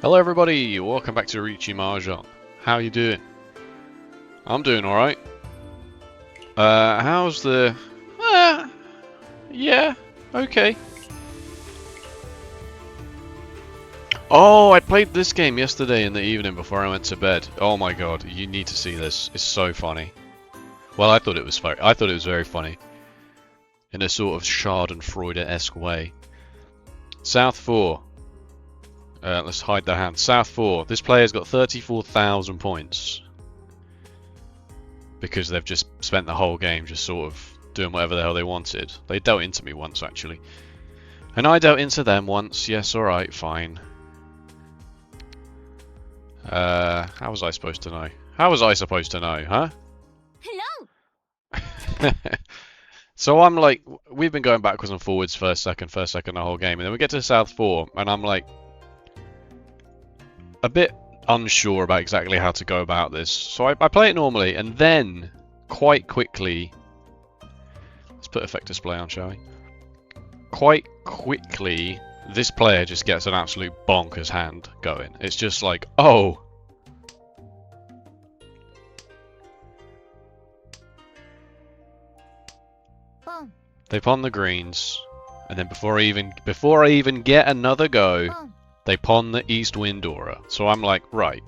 Hello everybody, welcome back to Riichi Mahjong. How you doing? I'm doing alright. How's the... yeah, okay. Oh, I played this game yesterday in the evening before I went to bed. Oh my god, you need to see this. It's so funny. Well, I thought it was very funny. In a sort of Schadenfreude-esque way. South 4. Let's hide the hand. South 4. This player's got 34,000 points. Because they've just spent the whole game just sort of doing whatever the hell they wanted. They dealt into me once, actually. And I dealt into them once. Yes, alright, fine. How was I supposed to know? How was I supposed to know, huh? Hello! So I'm like, we've been going backwards and forwards first, second, the whole game. And then we get to South 4, and I'm like, a bit unsure about exactly how to go about this. So I play it normally, and then, quite quickly... Let's put effect display on, shall we? Quite quickly, this player just gets an absolute bonkers hand going. It's just like, oh... They pawn the greens, and then before I even get another go, they pawn the east wind aura. So I'm like, right,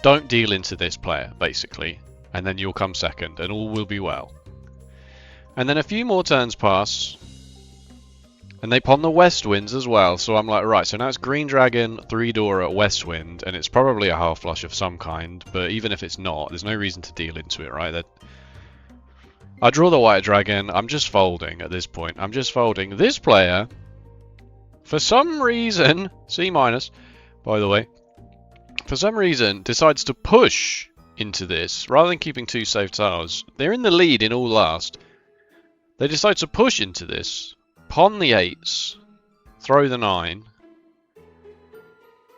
don't deal into this player, basically, and then you'll come second, and all will be well. And then a few more turns pass, and they pawn the west winds as well. So I'm like, right, so now it's green dragon, 3 Dora, west wind, and it's probably a half flush of some kind. But even if it's not, there's no reason to deal into it, right? I draw the white dragon. I'm just folding at this point. I'm just folding. This player, for some reason, C minus, by the way, for some reason decides to push into this rather than keeping 2 safe tiles. They're in the lead in all last. They decide to push into this, pawn the 8s, throw the 9,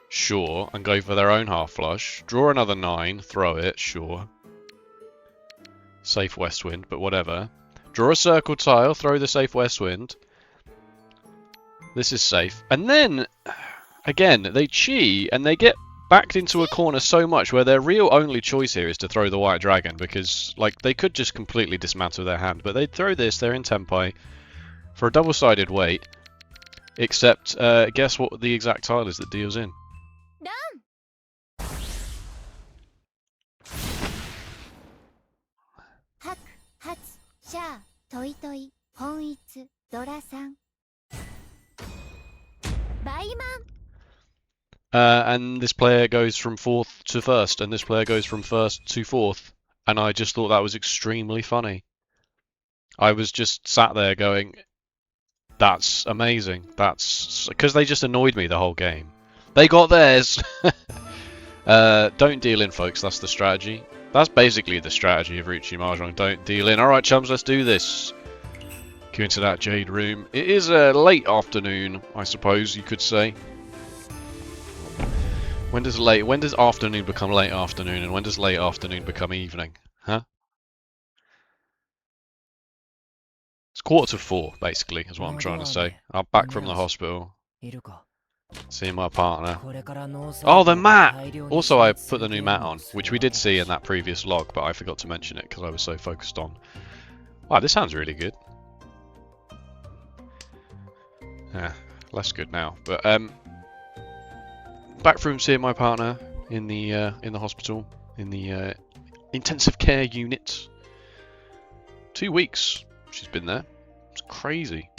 sure, and go for their own half flush. Draw another 9, throw it, sure. Safe west wind, but whatever. Draw a circle tile, throw the safe west wind. This is safe. And then, again, they cheat and they get backed into a corner so much where their real only choice here is to throw the white dragon because, like, they could just completely dismantle their hand, but they'd throw this, they're in tempai, for a double-sided weight, except, guess what the exact tile is that deals in? And this player goes from 4th to 1st, and this player goes from 1st to 4th, and I just thought that was extremely funny. I was just sat there going, that's amazing. That's because they just annoyed me the whole game. They got theirs. Don't deal in, folks. That's the strategy. That's basically the strategy of Riichi Mahjong. Don't deal in. Alright, chums, let's do this. Go into that Jade room. It is a late afternoon, I suppose you could say. When does afternoon become late afternoon, and when does late afternoon become evening? Huh? It's 3:45, basically, is what I'm trying to say. I'm back from the hospital. Seeing my partner. Oh, the mat! Also, I put the new mat on, which we did see in that previous log, but I forgot to mention it because I was so focused on... Wow, this sounds really good. Yeah, less good now. But, back from seeing my partner in the hospital, in the intensive care unit. 2 weeks she's been there. It's crazy.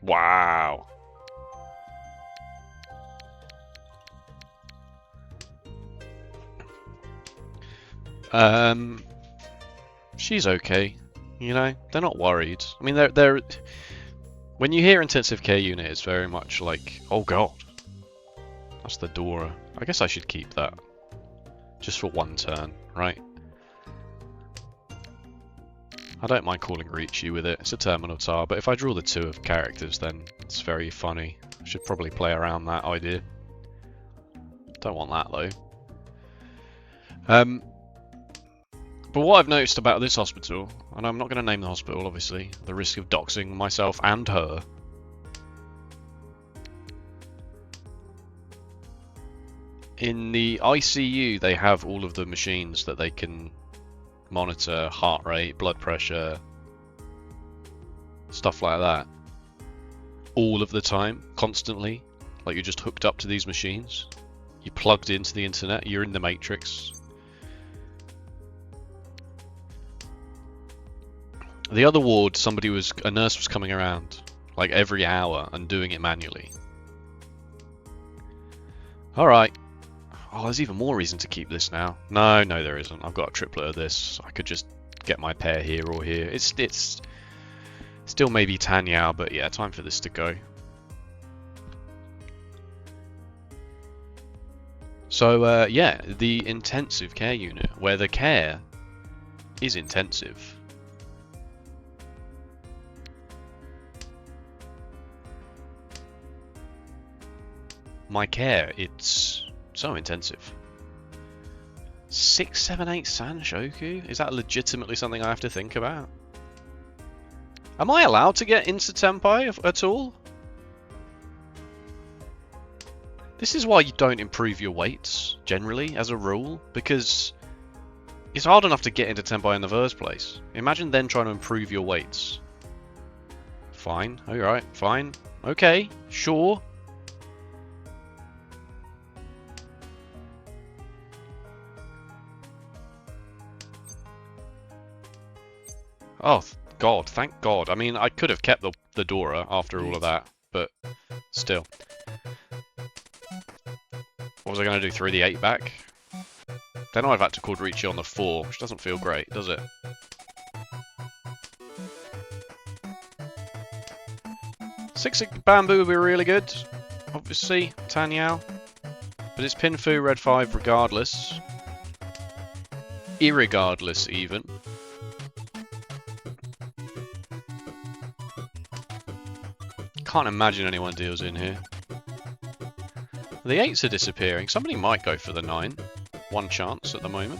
Wow. She's okay. You know, they're not worried. I mean, they're. When you hear intensive care unit, it's very much like, oh god. That's the Dora. I guess I should keep that. Just for 1 turn, right? I don't mind calling Riichi with it. It's a terminal tile, but if I draw the 2 of characters, then it's very funny. I should probably play around that idea. Don't want that, though. But what I've noticed about this hospital, and I'm not going to name the hospital, obviously, the risk of doxing myself and her, In the ICU, they have all of the machines that they can monitor heart rate, blood pressure, stuff like that. All of the time, constantly. Like you're just hooked up to these machines. You're plugged into the internet, you're in the Matrix. The other ward, a nurse was coming around like every hour and doing it manually. Alright. Oh, there's even more reason to keep this now. No, there isn't. I've got a triplet of this. I could just get my pair here or here. It's still maybe Tanyao, but yeah, time for this to go. So, yeah, the intensive care unit, where the care is intensive. My care, it's so intensive. 678 Sanshoku? Is that legitimately something I have to think about? Am I allowed to get into Tenpai at all? This is why you don't improve your weights, generally, as a rule, because it's hard enough to get into Tenpai in the first place. Imagine then trying to improve your weights. Fine, alright, fine, okay, sure. Oh, God, thank God. I mean, I could have kept the Dora after all of that, but still. What was I going to do, throw the 8 back? Then I've had to call Riichi on the 4, which doesn't feel great, does it? Six bamboo would be really good, obviously, Tanyao. But it's Pinfu, red 5 regardless. Irregardless, even. Can't imagine anyone deals in here. The 8s are disappearing. Somebody might go for the 9. One chance at the moment.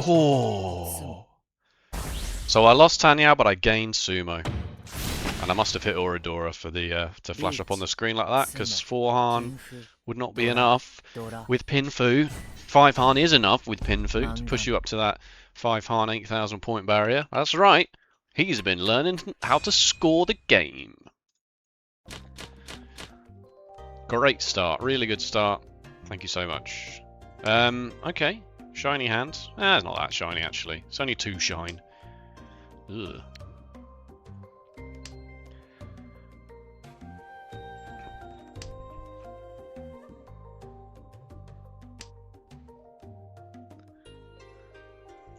Oh! So I lost Tanyao, but I gained Sumo. And I must have hit Oradora for the to flash up on the screen like that, because 4 Han would not be enough with Pinfu. 5 Han is enough with Pinfu to push you up to that 5 Han 8,000 point barrier. That's right. He's been learning how to score the game. Great start. Really good start. Thank you so much. Okay. Shiny hand. It's not that shiny, actually. It's only 2 shine. Ugh.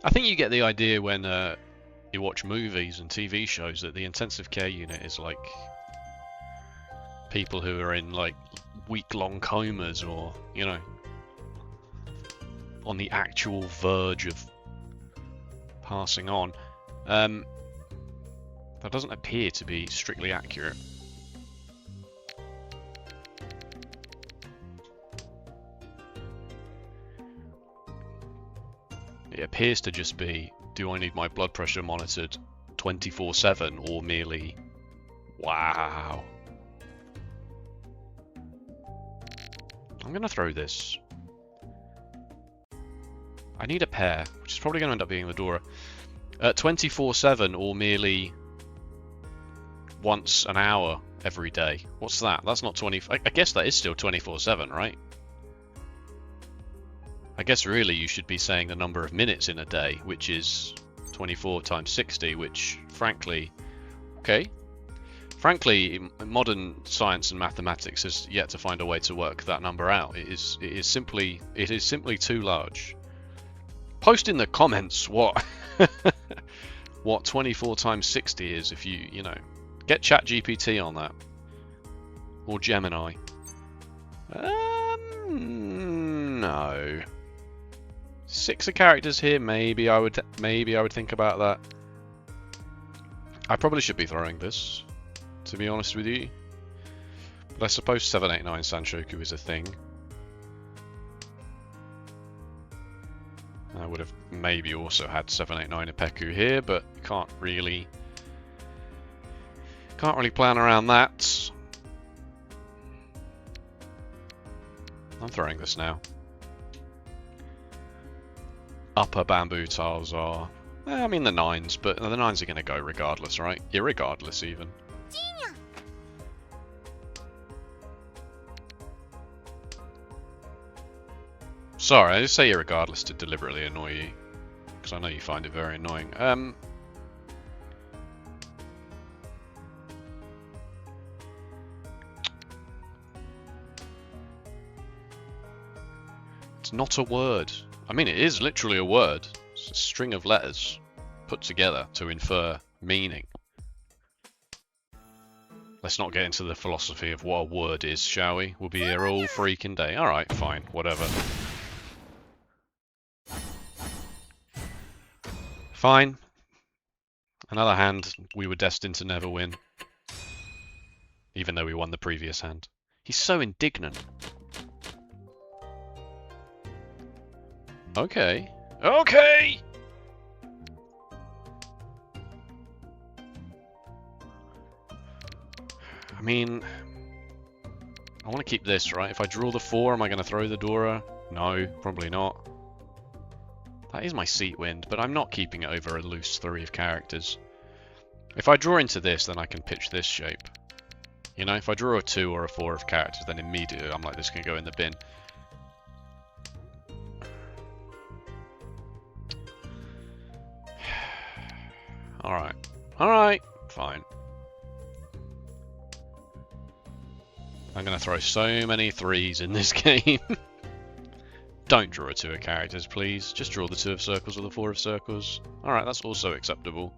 I think you get the idea when you watch movies and TV shows that the intensive care unit is like people who are in like week-long comas or, you know, on the actual verge of passing on. That doesn't appear to be strictly accurate. It appears to just be, do I need my blood pressure monitored 24/7 or merely, wow. I'm going to throw this. I need a pair, which is probably going to end up being the Dora. 24/7 or merely once an hour every day. What's that? That's not 20. I guess that is still 24/7, right? I guess really you should be saying the number of minutes in a day, which is 24 times 60, which frankly, okay. Frankly, modern science and mathematics has yet to find a way to work that number out. It is simply too large. Post in the comments what what 24 times 60 is if you know. Get ChatGPT on that. Or Gemini. No. 6 of characters here, maybe I would think about that. I probably should be throwing this, to be honest with you. But I suppose 789 Sanshoku is a thing. I would have maybe also had 789 Ipeku here, but can't really Can't really plan around that. I'm throwing this now. Upper bamboo tiles are... I mean the 9s, but the 9s are going to go regardless, right? Irregardless, even. Sorry, I just say irregardless to deliberately annoy you. Because I know you find it very annoying. It's not a word. I mean, it is literally a word. It's a string of letters put together to infer meaning. Let's not get into the philosophy of what a word is, shall we? We'll be here all freaking day. Alright, fine, whatever. Fine. Another hand we were destined to never win. Even though we won the previous hand. He's so indignant. Okay. Okay! I mean... I want to keep this, right? If I draw the 4, am I going to throw the Dora? No, probably not. That is my seat wind, but I'm not keeping it over a loose 3 of characters. If I draw into this, then I can pitch this shape. You know, if I draw a 2 or a 4 of characters, then immediately I'm like, this can go in the bin. Alright. Alright. Fine. I'm going to throw so many 3s in this game. Don't draw a 2 of characters, please. Just draw the 2 of circles or the 4 of circles. Alright, that's also acceptable.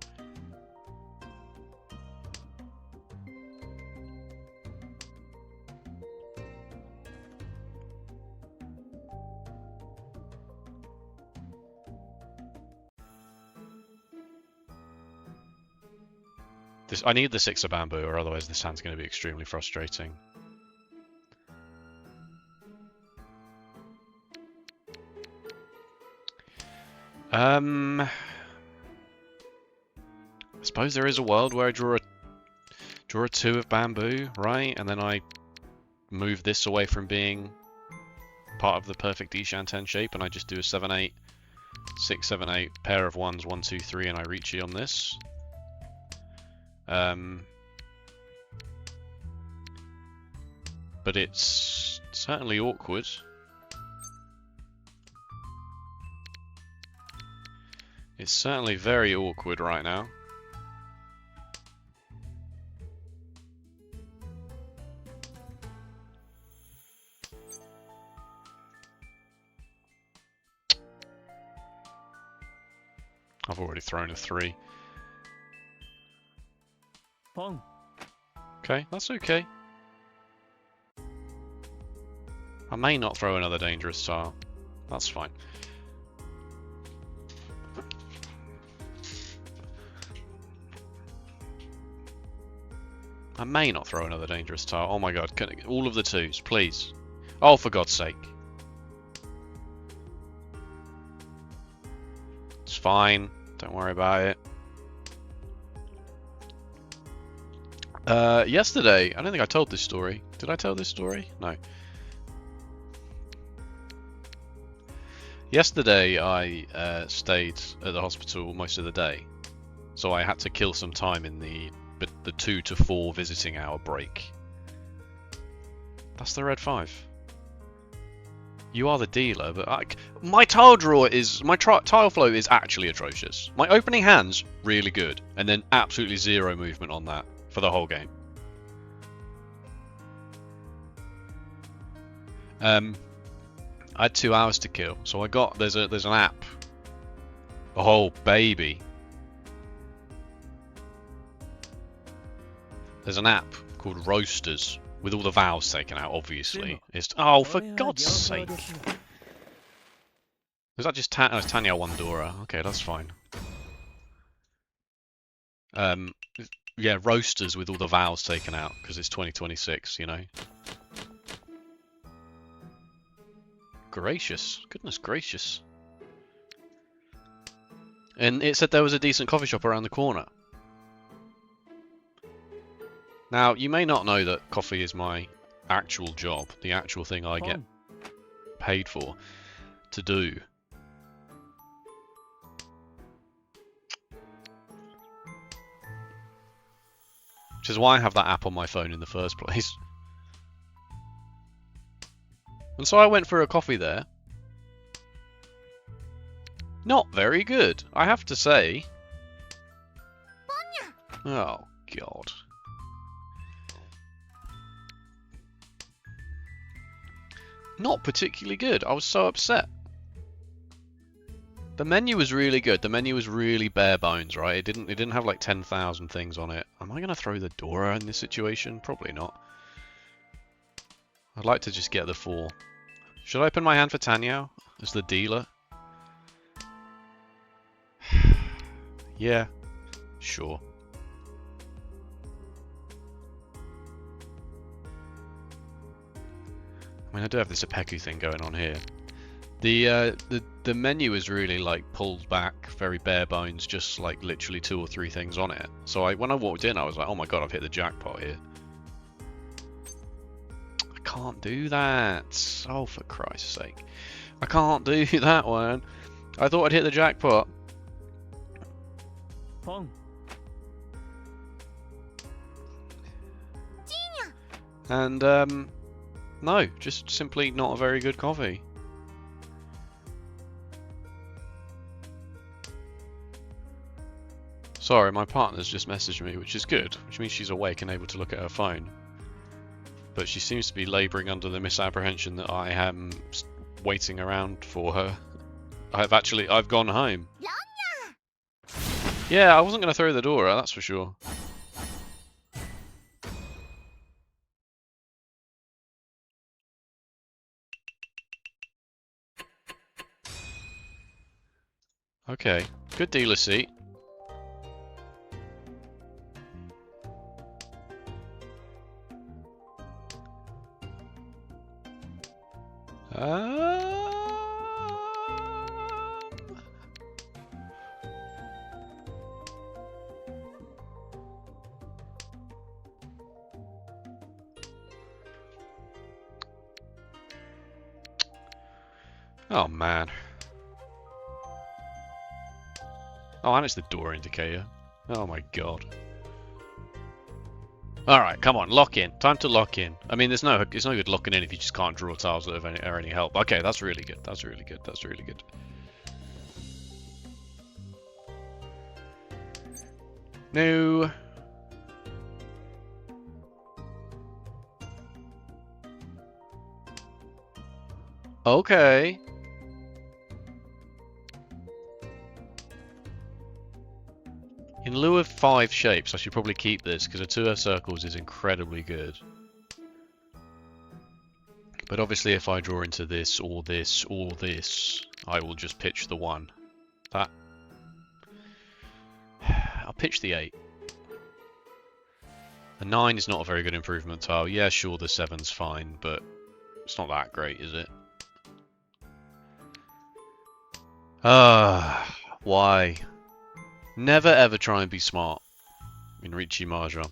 I need the 6 of bamboo, or otherwise this hand's going to be extremely frustrating. I suppose there is a world where I draw a 2 of bamboo, right? And then I move this away from being part of the perfect Ishan-10 shape, and I just do a 7-8, 6-7-8, pair of 1s, 1, 2, 3, and I Riichi on this. But it's certainly awkward. It's certainly very awkward right now. I've already thrown a 3. Pong. Okay, that's okay. I may not throw another dangerous tile. That's fine. I may not throw another dangerous tile. Oh my god, all of the 2s, please. Oh, for God's sake. It's fine. Don't worry about it. Yesterday, I don't think I told this story. Did I tell this story? No. Yesterday, I stayed at the hospital most of the day. So I had to kill some time in the 2 to 4 visiting hour break. That's the red 5. You are the dealer, but my tile draw is... My tile flow is actually atrocious. My opening hand's really good, and then absolutely 0 movement on that for the whole game. I had 2 hours to kill, so I got... There's an app. Oh, baby. There's an app called Roasters, with all the vowels taken out, obviously. Oh, for God's sake. Was that just it's Tanya Wandora? Okay, that's fine. Yeah, Roasters with all the vowels taken out, because it's 2026, you know. Gracious. Goodness gracious. And it said there was a decent coffee shop around the corner. Now, you may not know that coffee is my actual job, the actual thing I get paid for to do. Which is why I have that app on my phone in the first place. And so I went for a coffee there. Not very good, I have to say. Oh, God. Not particularly good. I was so upset. The menu was really good. The menu was really bare bones, right? It didn't have like 10,000 things on it. Am I going to throw the door in this situation? Probably not. I'd like to just get the 4. Should I open my hand for Tanyao as the dealer? Yeah, sure. I mean, I do have this Ipeku thing going on here. The menu is really like pulled back, very bare bones, just like literally 2 or 3 things on it. So when I walked in, I was like, oh my god, I've hit the jackpot here. I can't do that. Oh, for Christ's sake. I can't do that one. I thought I'd hit the jackpot. Pong. And, no, just simply not a very good coffee. Sorry, my partner's just messaged me, which is good, which means she's awake and able to look at her phone. But she seems to be labouring under the misapprehension that I am waiting around for her. I've gone home. Yeah, I wasn't going to throw the door out, that's for sure. Okay, good dealer seat. Oh man. Oh, and it's the door indicator. Oh my god. Alright, come on, lock in. Time to lock in. I mean, it's no good locking in if you just can't draw tiles that are any help. Okay, that's really good. That's really good. That's really good. No. Okay. In lieu of 5 shapes, I should probably keep this, because a 2 of circles is incredibly good. But obviously if I draw into this, or this, or this, I will just pitch the 1. That. I'll pitch the 8. The 9 is not a very good improvement tile. Yeah, sure, the 7's fine, but it's not that great, is it? Why? Never ever try and be smart in Riichi Mahjong.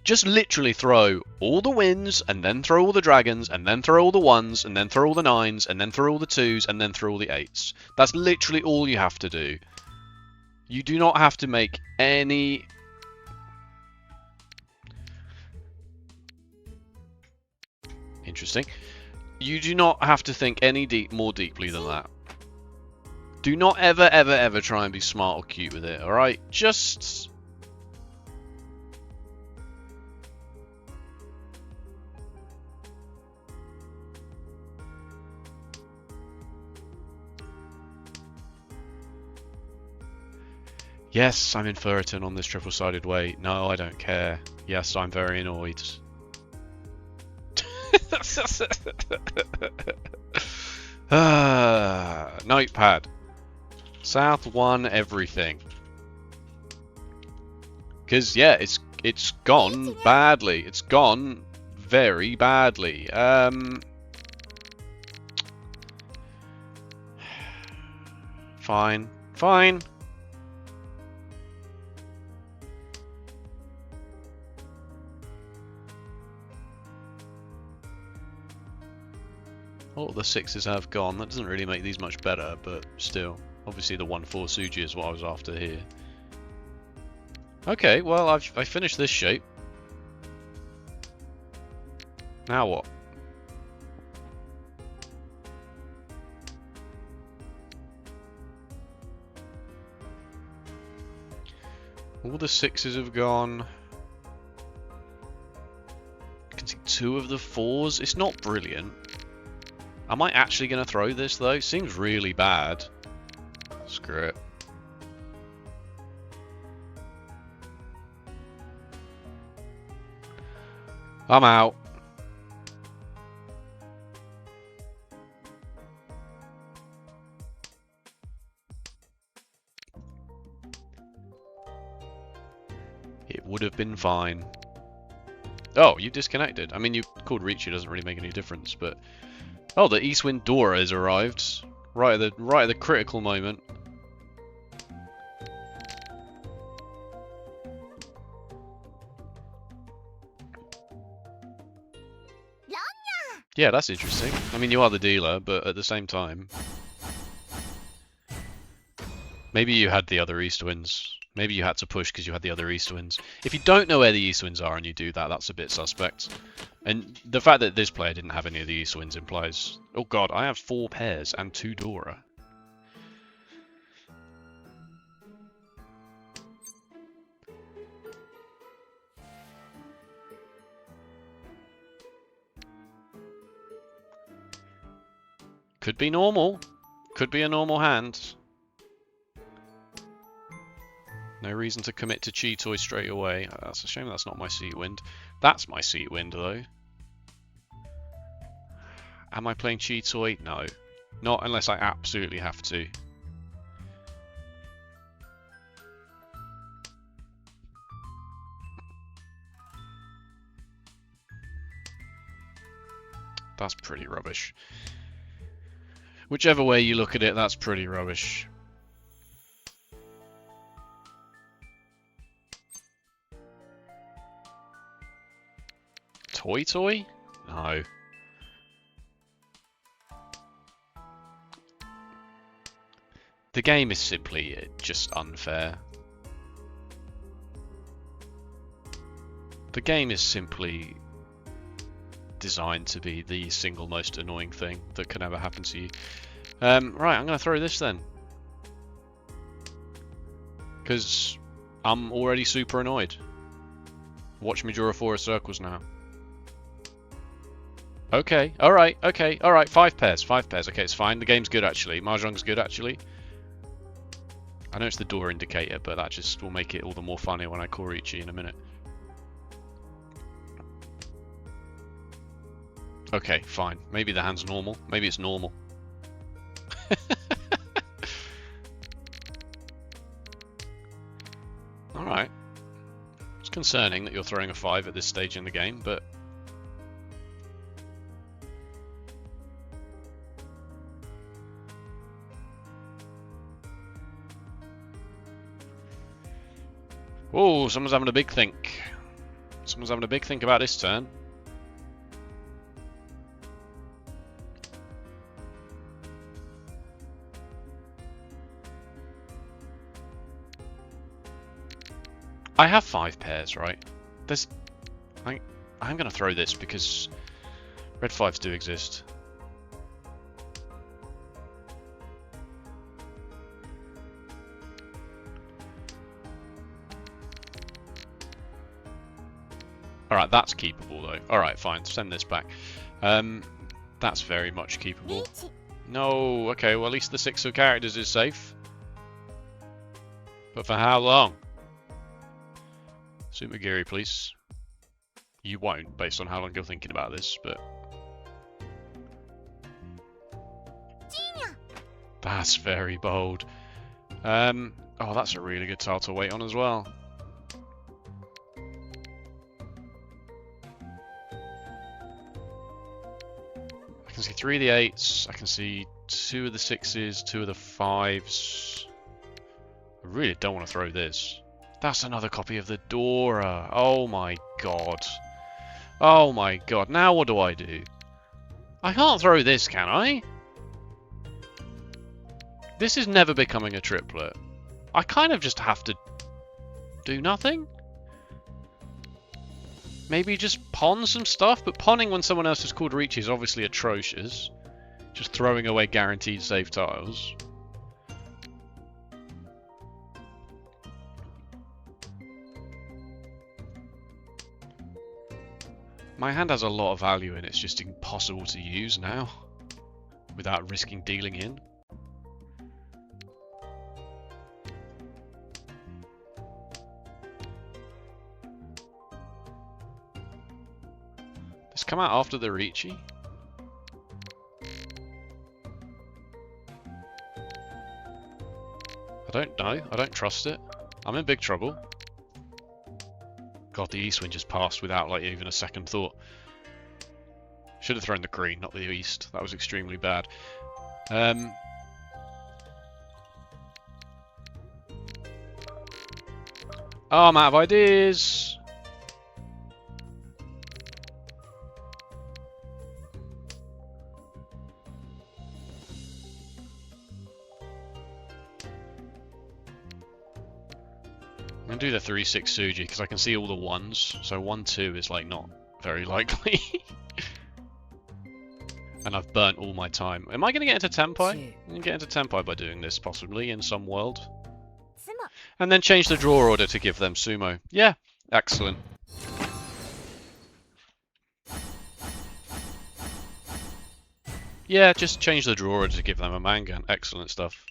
Just literally throw all the wins, and then throw all the dragons, and then throw all the 1s, and then throw all the 9s, and then throw all the 2s, and then throw all the 8s. That's literally all you have to do. You do not have to make any... Interesting. You do not have to think any more deeply than that. Do not ever try and be smart or cute with it, alright? Just... Yes, I'm in Furiton on this triple-sided way. No, I don't care. Yes, I'm very annoyed. Notepad. South 1 everything. Because, yeah, it's gone badly. It's gone very badly. Fine. Fine. All the 6s have gone. That doesn't really make these much better, but still. Obviously the 1-4 Suji is what I was after here. Okay, well I finished this shape. Now what? All the 6s have gone. I can see 2 of the 4s. It's not brilliant. Am I actually going to throw this though? Seems really bad. Screw it. I'm out. It would have been fine. Oh, you disconnected. I mean, you called Riichi, doesn't really make any difference, but... Oh, the East Wind Dora has arrived. Right at the critical moment. Yeah, that's interesting. I mean, you are the dealer, but at the same time... Maybe you had the other East Winds. Maybe you had to push because you had the other East Winds. If you don't know where the East Winds are and you do that, that's a bit suspect. And the fact that this player didn't have any of the East Winds implies... Oh god, I have 4 pairs and 2 Dora. Could be normal. Could be a normal hand. No reason to commit to Chi Toy straight away. That's a shame that's not my Seat Wind. That's my Seat Wind though. Am I playing Chi Toy? No. Not unless I absolutely have to. That's pretty rubbish. Whichever way you look at it, that's pretty rubbish. Toy Toy? No. The game is simply just unfair. The game is simply designed to be the single most annoying thing that can ever happen to you. Right, I'm going to throw this then. Because I'm already super annoyed. Watch me draw 4 circles now. Okay, alright, 5 pairs, 5 pairs. Okay, it's fine. The game's good actually. Mahjong's good actually. I know it's the door indicator, but that just will make it all the more funny when I call Riichi in a minute. Okay, fine. Maybe the hand's normal. Maybe it's normal. Alright. It's concerning that you're throwing a 5 at this stage in the game, but... Oh, someone's having a big think. Someone's having a big think about this turn. I have 5 pairs, right? I'm going to throw this because red 5s do exist. Alright, that's keepable though. Alright, fine. Send this back. That's very much keepable. No, okay, well at least the 6 of characters is safe. But for how long? Sumagiri, please. You won't, based on how long you're thinking about this, but... That's very bold. Oh, that's a really good tile to wait on as well. I can see 3 of the 8s, I can see 2 of the 6s, 2 of the 5s. I really don't want to throw this. That's another copy of the Dora. Oh my god. Oh my god. Now what do I do? I can't throw this, can I? This is never becoming a triplet. I kind of just have to do nothing? Maybe just pawn some stuff, but pawning when someone else is called Riichi is obviously atrocious. Just throwing away guaranteed save tiles. My hand has a lot of value and it's just impossible to use now without risking dealing in. Does this come out after the Riichi? I don't know. I don't trust it. I'm in big trouble. God, the east wind just passed without like even a second thought. Should have thrown the green, not the east. That was extremely bad. Oh, I'm out of ideas. I'm going to do the 3-6 Suji because I can see all the ones. So 1-2 is like not very likely. And I've burnt all my time. Am I going to get into Tenpai? I'm going to get into Tenpai by doing this possibly in some world. And then change the draw order to give them Sumo. Yeah, excellent. Yeah, just change the draw order to give them a Mangan. Excellent stuff.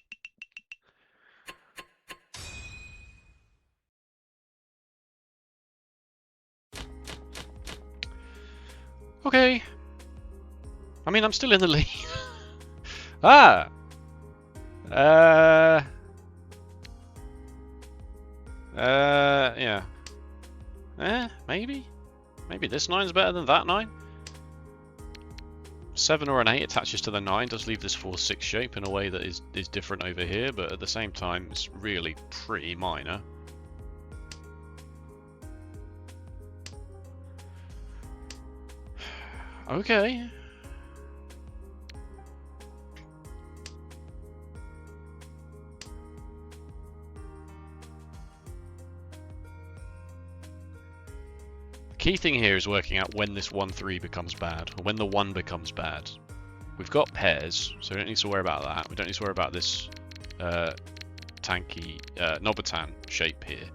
Okay. I mean, I'm still in the lead. Ah! Yeah. Maybe? Maybe this 9's better than that 9? 7 or an 8 attaches to the 9 does leave this 4-6 shape in a way that is different over here, but at the same time, it's really pretty minor. Okay. The key thing here is working out when this 1-3 becomes bad, or when the 1 becomes bad. We've got pairs, so we don't need to worry about that. We don't need to worry about this tanky Nobatan shape here.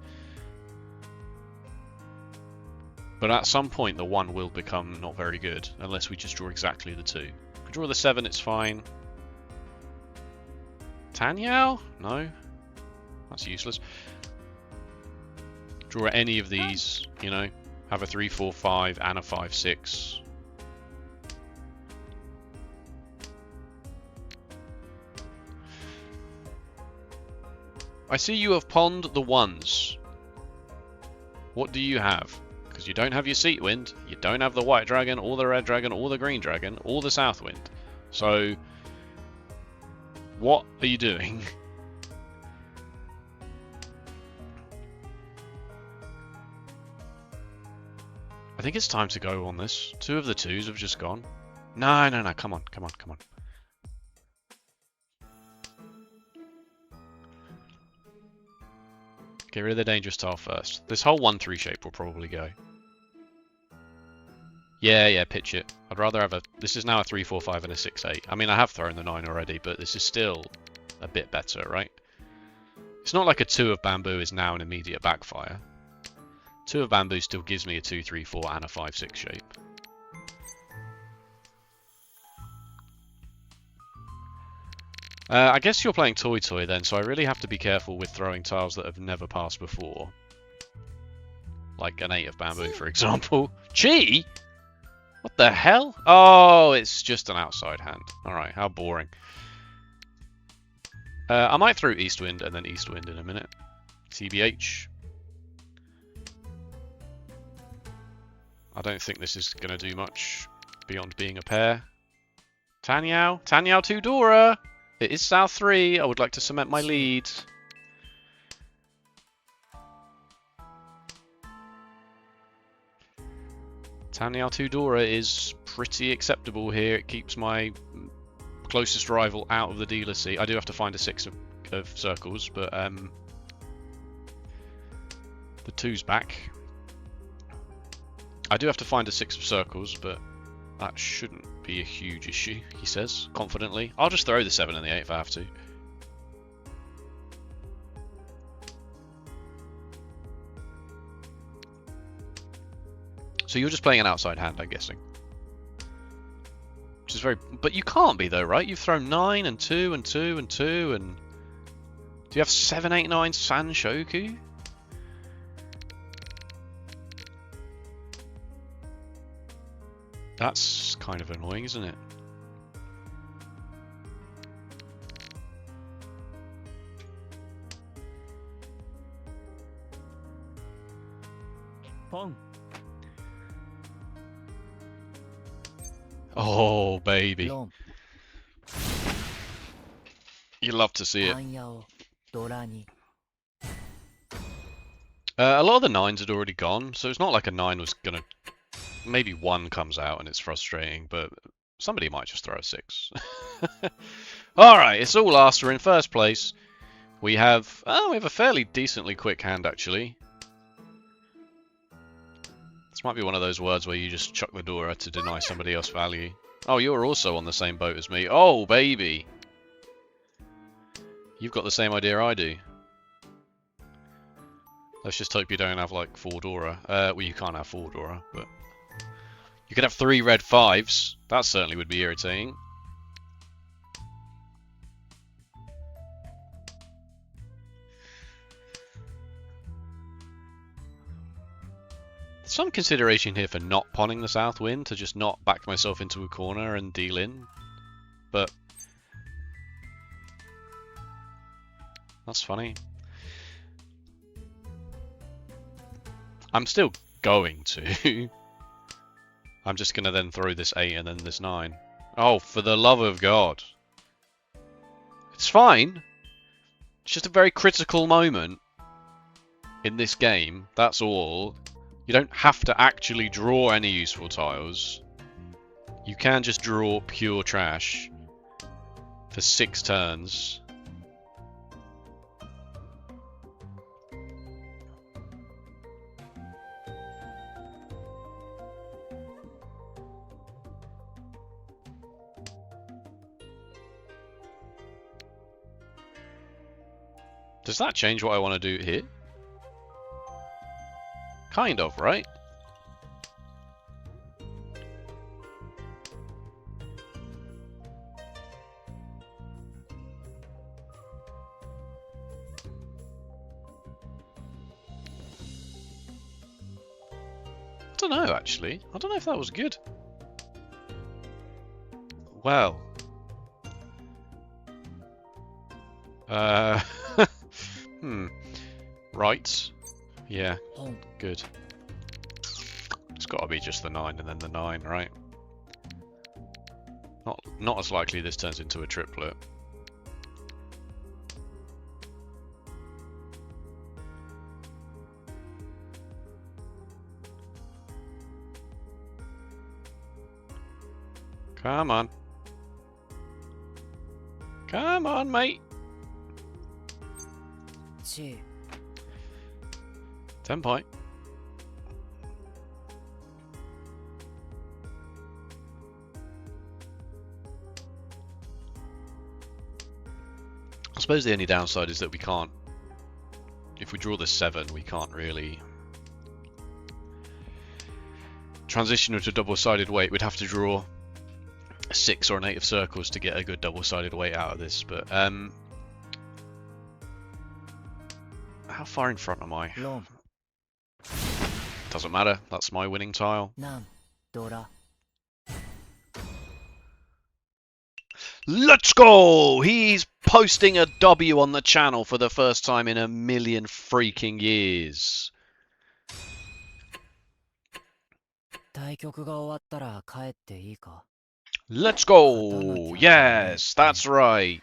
But at some point the 1 will become not very good, unless we just draw exactly the 2. If we draw the 7, it's fine. Tanyao? No. That's useless. Draw any of these, you know. Have a 3-4-5 and a 5-6. I see you have pawned the 1s. What do you have? Because you don't have your Seat Wind, you don't have the White Dragon, or the Red Dragon, or the Green Dragon, or the South Wind. So, what are you doing? I think it's time to go on this. 2 of the 2s have just gone. No, no, no, come on, come on, come on. Get rid of the dangerous tile first. This whole 1-3 shape will probably go. Yeah, yeah, pitch it. I'd rather have a... This is now a 3-4-5 and a 6-8. I mean, I have thrown the 9 already, but this is still a bit better, right? It's not like a 2 of bamboo is now an immediate backfire. 2 of bamboo still gives me a 2-3-4 and a 5-6 shape. I guess you're playing Toy Toy then, so I really have to be careful with throwing tiles that have never passed before. Like an 8 of bamboo, for example. Chi? What the hell? Oh, it's just an outside hand. Alright, how boring. I might throw East Wind and then East Wind in a minute. TBH. I don't think this is going to do much beyond being a pair. Tanyao? Tanyao 2 Dora! It is South 3. I would like to cement my lead. Tanyao Tudora is pretty acceptable here. It keeps my closest rival out of the dealer seat. I do have to find a 6 of circles, but the 2's back. I do have to find a 6 of circles, but that shouldn't be a huge issue, he says, confidently. I'll just throw the 7 and the 8 if I have to. So you're just playing an outside hand, I'm guessing. Which is very... But you can't be, though, right? You've thrown 9 and 2 and 2 and 2 and... Do you have 7, 8, 9 Sanshoku? That's kind of annoying, isn't it? Pong. Oh, baby. Long. You love to see it. Tanyao Dorani. A lot of the 9s had already gone, so it's not like a 9 was going to... Maybe 1 comes out and it's frustrating, but somebody might just throw a 6. Alright, it's all last. We're in first place. We have a fairly decently quick hand, actually. This might be one of those words where you just chuck the Dora to deny somebody else value. Oh, you're also on the same boat as me. Oh, baby! You've got the same idea I do. Let's just hope you don't have, like, 4 Dora. Well, you can't have 4 Dora, but... You could have 3 red 5s. That certainly would be irritating. Some consideration here for not pawning the south wind, to just not back myself into a corner and deal in. But... That's funny. I'm still going to. I'm just going to then throw this 8 and then this 9. Oh, for the love of God. It's fine. It's just a very critical moment in this game. That's all. You don't have to actually draw any useful tiles. You can just draw pure trash for 6 turns. Does that change what I want to do here? Kind of, right? I don't know, actually. I don't know if that was good. Well. Right. Yeah. Good. It's got to be just the 9 and then the 9, right? Not as likely this turns into a triplet. Come on. Come on, mate. 10 point. I suppose the only downside is that we can't, if we draw this 7, we can't really transition into double-sided weight. We'd have to draw a 6 or an 8 of circles to get a good double-sided weight out of this, but how far in front am I? Long. Doesn't matter, that's my winning tile. Dora. Let's go! He's posting a W on the channel for the first time in a million freaking years. 対局が終わったら帰っていいか? Let's go! Yes, that's right.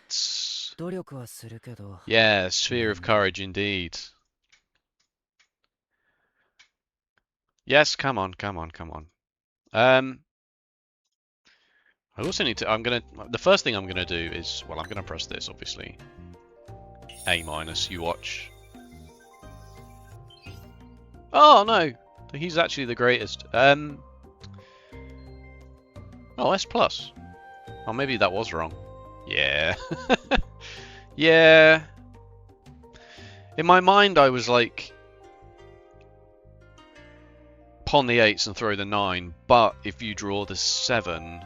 努力はするけど. Yeah, sphere of courage indeed. Yes, come on, come on, come on. I also need to. The first thing I'm gonna do is, well, I'm gonna press this, obviously. A minus. You watch. Oh no, he's actually the greatest. Oh, S plus. Oh, maybe that was wrong. Yeah. Yeah. In my mind, I was like, pawn the 8s and throw the 9, but if you draw the 7,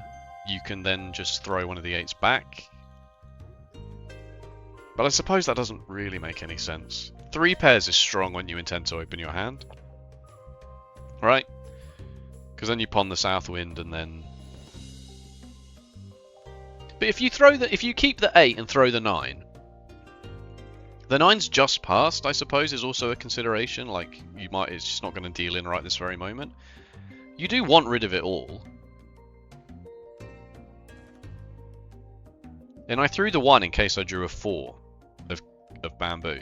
you can then just throw one of the 8s back. But I suppose that doesn't really make any sense. 3 pairs is strong when you intend to open your hand. Right? Because then you pawn the south wind and then... But if you keep the 8 and throw the 9, the 9's just passed, I suppose, is also a consideration. Like, it's just not going to deal in right this very moment. You do want rid of it all. And I threw the 1 in case I drew a 4 of bamboo.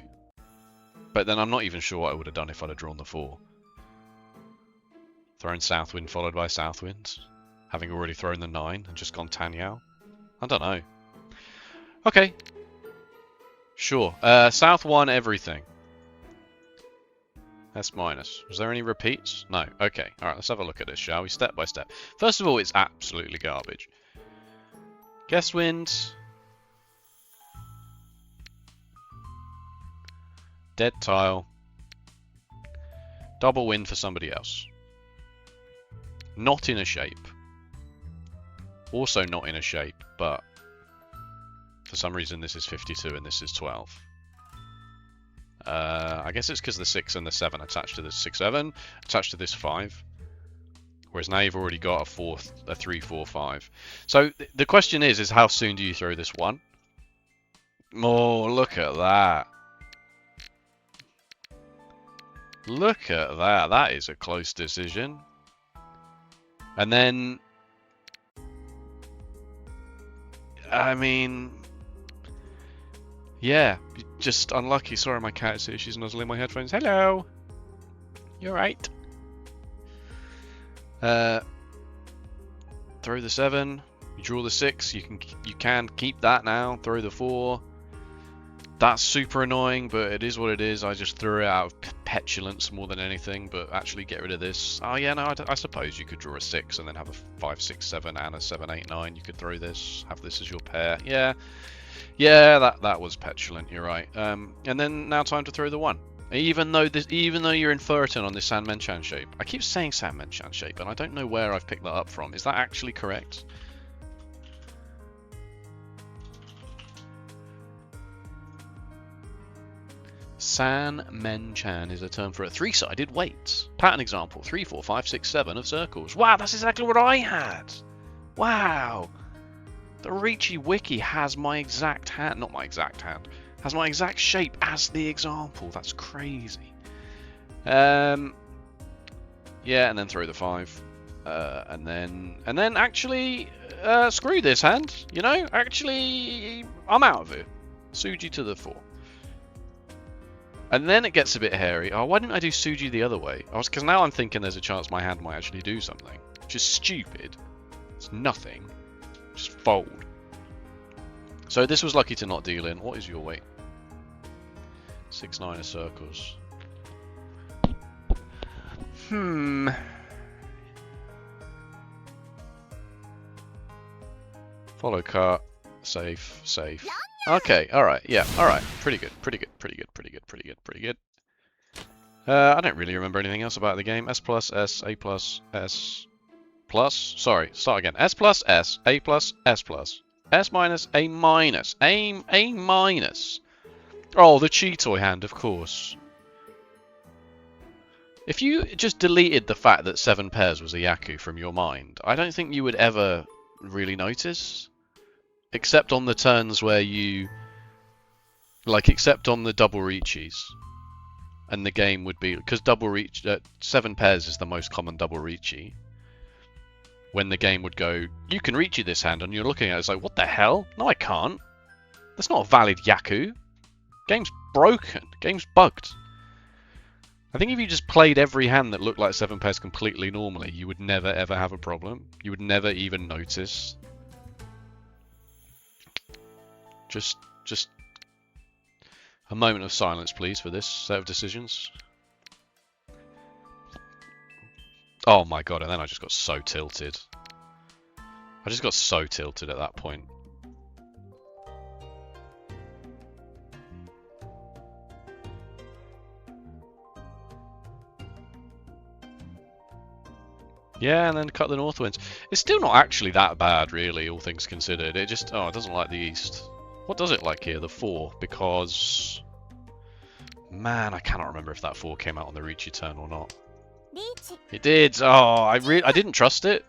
But then I'm not even sure what I would have done if I'd have drawn the 4. Thrown Southwind followed by Southwind. Having already thrown the 9 and just gone Tanyao. I don't know. Okay. Sure. South 1 everything. S minus. Was there any repeats? No. Okay. Alright, let's have a look at this, shall we? Step by step. First of all, it's absolutely garbage. Guest wind. Dead tile. Double wind for somebody else. Not in a shape. Also not in a shape, but for some reason this is 52 and this is 12. I guess it's because the 6 and the 7 attached to this 6-7, attached to this 5. Whereas now you've already got a 3, 4, 5. So the question is how soon do you throw this 1? Oh, look at that. Look at that. That is a close decision. And then... I mean... Yeah, just unlucky. Sorry, my cat is here. She's nuzzling my headphones. Hello! You're right. Throw the 7. You draw the 6. You can keep that now. Throw the 4. That's super annoying, but it is what it is. I just threw it out of petulance more than anything, but actually get rid of this. Oh yeah, no, I suppose you could draw a 6 and then have a 5, 6, 7 and a 7, 8, 9. You could throw this, have this as your pair. Yeah, that was petulant. You're right. And then now time to throw the 1. Even though you're in Furton on this Sanmen-chan shape. I keep saying Sanmen-chan shape, and I don't know where I've picked that up from. Is that actually correct? Sanmen-chan is a term for a 3-sided weight. Pattern example, 3, 4, 5, 6, 7 of circles. Wow, that's exactly what I had! Wow! The Riichi wiki has my exact hand, not my exact hand, has my exact shape as the example. That's crazy. Yeah, and then throw the 5. And then actually, screw this hand, you know? Actually, I'm out of it. Suji to the 4. And then it gets a bit hairy. Oh, why didn't I do Suji the other way? Because now I'm thinking there's a chance my hand might actually do something. Which is stupid. It's nothing. Just fold. So this was lucky to not deal in. What is your weight? 6, 9 of circles. Follow cart. Safe, safe. Okay, alright, yeah, alright. Pretty good. I don't really remember anything else about the game. S plus, S, A plus, S plus. Sorry, start again. S plus, S, A plus, S plus. S minus, A minus. A minus. Oh, the Cheetoy hand, of course. If you just deleted the fact that 7 pairs was a Yaku from your mind, I don't think you would ever really notice. Except on the turns where you... Like, except on the double Riichis. And the game would be... Because 7 pairs is the most common double Riichi. When the game would go, you can Riichi this hand, and you're looking at it, it's like, what the hell? No, I can't. That's not a valid Yaku. Game's broken. Game's bugged. I think if you just played every hand that looked like 7 pairs completely normally, you would never ever have a problem. You would never even notice. Just a moment of silence, please, for this set of decisions. Oh my god, and then I just got so tilted. I just got so tilted at that point. Yeah, and then cut the north winds. It's still not actually that bad, really, all things considered. It just... Oh, it doesn't like the east. What does it like here? The 4, because... Man, I cannot remember if that 4 came out on the Riichi turn or not. It did! Oh, I didn't trust it.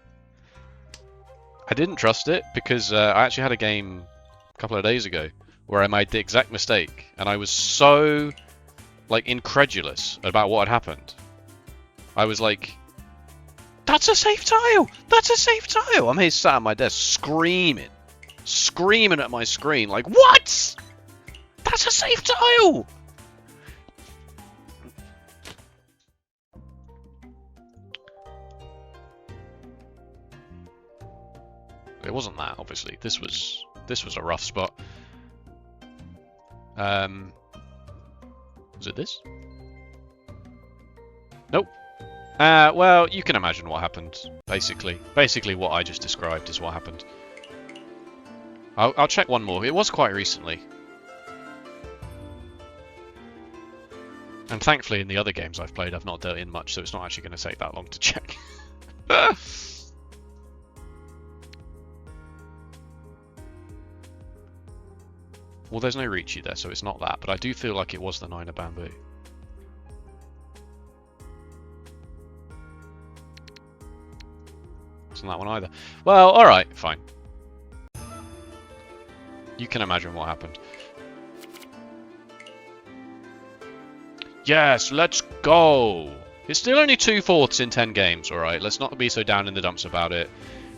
I didn't trust it, because I actually had a game a couple of days ago where I made the exact mistake, and I was so, like, incredulous about what had happened. I was like... That's a safe tile! That's a safe tile! I'm here sat at my desk screaming. Screaming at my screen like, what? That's a safe tile! It wasn't that, obviously. This was a rough spot. Was it this? Nope. Well, you can imagine what happened, basically. Basically what I just described is what happened. I'll check one more. It was quite recently. And thankfully in the other games I've played I've not dealt in much, so it's not actually going to take that long to check. Well, there's no Riichi there, so it's not that, but I do feel like it was the 9 of bamboo. Wasn't that one either. Well, alright, fine. You can imagine what happened. Yes, let's go! It's still only 2/4 in 10 games, alright? Let's not be so down in the dumps about it.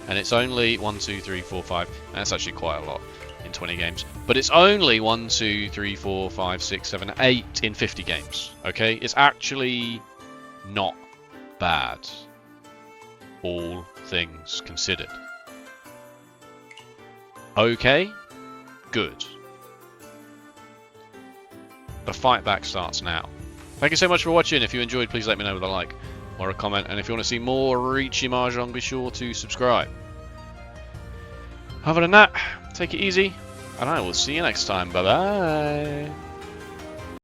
And it's only 1, 2, 3, 4, 5. That's actually quite a lot in 20 games. But it's only 1, 2, 3, 4, 5, 6, 7, 8 in 50 games. Okay? It's actually not bad. All things considered. Okay? Good. The fight back starts now. Thank you so much for watching. If you enjoyed, please let me know with a like or a comment. And if you want to see more Riichi Mahjong, be sure to subscribe. Other than that, take it easy, and I will see you next time. Bye bye.